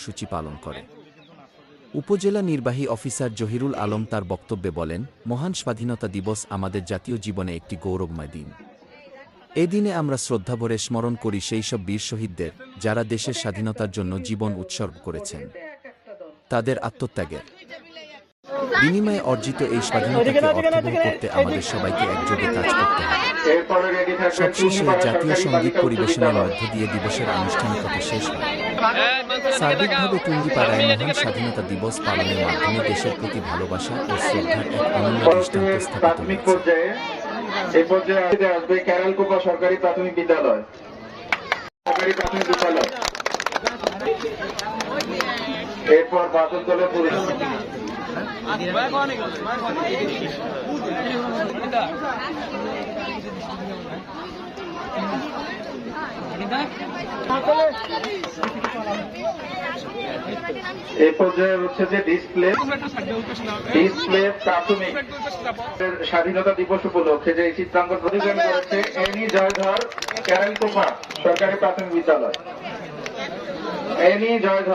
কর্মসূচি পালন করে। উপজেলা নির্বাহী অফিসার জহিরুল আলম তার বক্তব্যে বলেন, মহান স্বাধীনতা দিবস আমাদের জাতীয় জীবনে একটি গৌরবময় দিন। এ দিনে আমরা শ্রদ্ধাভরে স্মরণ করি সেই সব বীর শহীদদের, যারা দেশের স্বাধীনতার জন্য জীবন উৎসর্গ করেছেন। তাদের আত্মত্যাগের বিনিময়ে অর্জিত এই স্বাধীনতাকে অর্থবহ করতে আমাদের সবাইকে একযোগে কাজ করতে হবে। সবশেষে জাতীয় সঙ্গীত পরিবেশনের মধ্য দিয়ে দিবসের আনুষ্ঠানিকতা শেষ হয়। সার্বিকভাবে টুঙ্গিপাড়ায় মহান স্বাধীনতা দিবস পালনের মাধ্যমে দেশের প্রতি ভালোবাসা ও শ্রদ্ধার এক অনন্য দৃষ্টান্ত স্থাপিত হয়েছে। এই পর্যায়ে আসবে ক্যারালকোপা সরকারি প্রাথমিক বিদ্যালয়। এরপর বাদল দলের এই পর্যায়ে হচ্ছে যে ডিসপ্লে প্রাথমিক স্বাধীনতা দিবস উপলক্ষে যে চিত্রাঙ্কন প্রতিবেদন করেছে এনি জয়ধর ক্যারালকোপা সরকারি প্রাথমিক বিদ্যালয়। এনি জয়ধর।